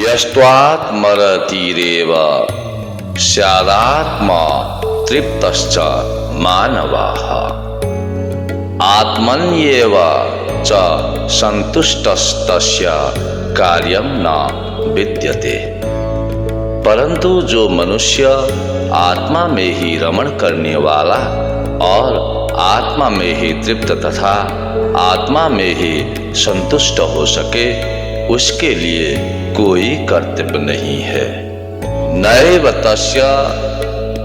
यस्त्वात्मरतिरेव स्यादात्मा तृप्तश्च मानवाः आत्मन्येव च संतुष्टस्तस्य कार्यं न विद्यते। परंतु जो मनुष्य आत्मा में ही रमण करने वाला और आत्मा में ही तृप्त तथा आत्मा में ही संतुष्ट हो सके, उसके लिए कोई कर्तव्य नहीं है। नैव तस्य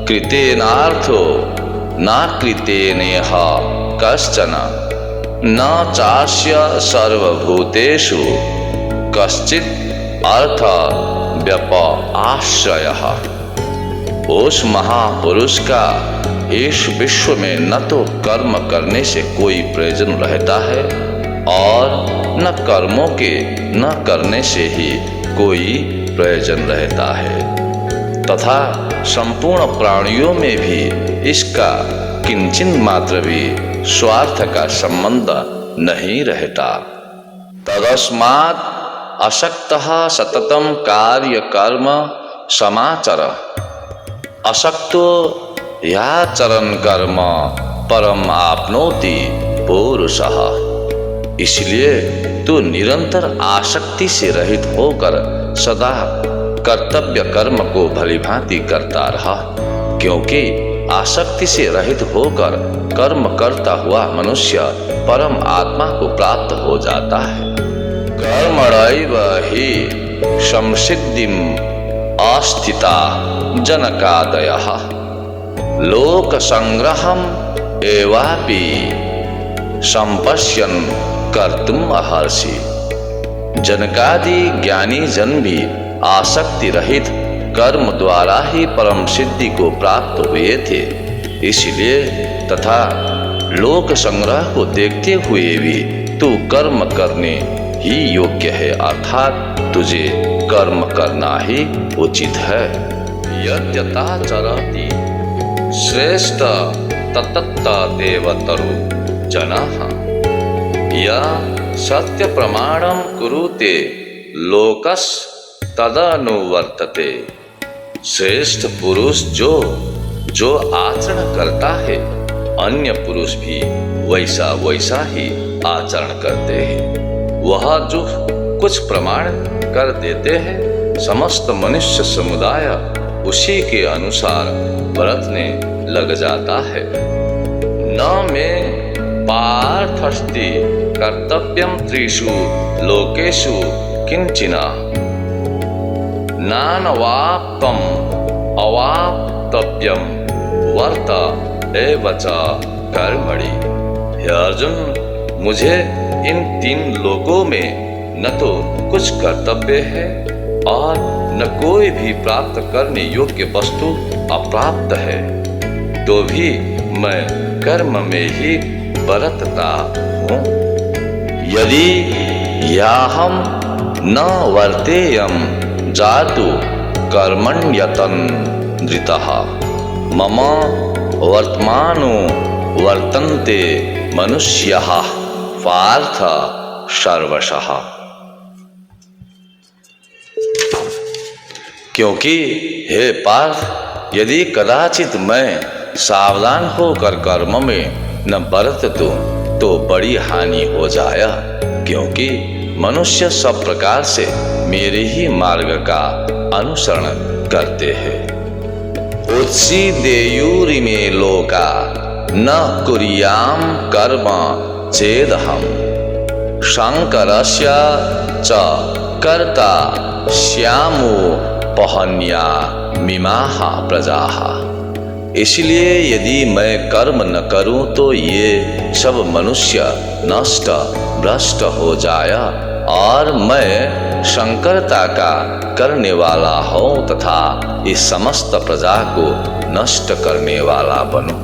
कृतेनार्थो न कृतेनेह कश्चन न चास्य सर्वभूतेषु कश्चित् अर्थ व्यपाश्रयः। उस महापुरुष का इस विश्व में न तो कर्म करने से कोई प्रयोजन रहता है और न कर्मों के न करने से ही कोई प्रयोजन रहता है, तथा संपूर्ण प्राणियों में भी इसका किंचित मात्र भी स्वार्थ का संबंध नहीं रहता। तदस्मात् असक्तः सततं कार्य कर्म समाचर असक्तो याचरन् कर्म परम आपनोति पुरुषः। इसलिए तू निरंतर आसक्ति से रहित होकर सदा कर्तव्य कर्म को भलीभांति करता रहा, क्योंकि आसक्ति से रहित होकर कर्म करता हुआ मनुष्य परम आत्मा को प्राप्त हो जाता है। कर्मणैव हि संसिद्धिम् आस्थिता जनकादयः लोक संग्रहम् एवापि संपश्यन् कर्तुम् अर्हसि। जनकादि ज्ञानी जन भी आसक्ति रहित कर्म द्वारा ही परम सिद्धि को प्राप्त हुए थे। इसलिए तथा लोक संग्रह को देखते हुए भी तू कर्म करने ही योग्य है, अर्थात तुझे कर्म करना ही उचित है। यद्यथा चरति श्रेष्ठ तत्त देवतरु जनः या सत्य प्रमाणं कुरुते लोकस् तदनुवर्तते। श्रेष्ठ पुरुष जो आचरण करता है, अन्य पुरुष भी वैसा वैसा ही आचरण करते हैं। वह जो कुछ प्रमाण कर देते हैं, समस्त मनुष्य समुदाय उसी के अनुसार बरतने लग जाता है। न में पार्थस्ति कर्तव्यम त्रिषु लोकेषु किंचिना नानवाप्तम अवाप्तव्यम वर्त एव च कर्मणि। हे अर्जुन, मुझे इन तीन लोकों में न तो कुछ कर्तव्य है और न कोई भी प्राप्त करने योग्य वस्तु अप्राप्त है, तो भी मैं कर्म में ही बरतता हूँ। यदि याहम न वर्तेयम जातु कर्मण्यतन्द्रितः मम वर्तमानो वर्तन्ते मनुष्यः पार्थ सर्वशः। क्योंकि हे पार्थ, यदि कदाचित मैं सावधान होकर कर्म में न बरत दूं तो बड़ी हानि हो जाए, क्योंकि मनुष्य सब प्रकार से मेरे ही मार्ग का अनुसरण करते हैं। उत्सीदेयुरिमे लोका न कुर्याम कर्म चेदहम शंकरस्य च कर्ता श्यामो पहन्या मिमाः प्रजाः। इसलिए यदि मैं कर्म न करूं तो ये सब मनुष्य नष्ट भ्रष्ट हो जाए और मैं शंकरता का करने वाला हूँ तथा इस समस्त प्रजा को नष्ट करने वाला बनूं।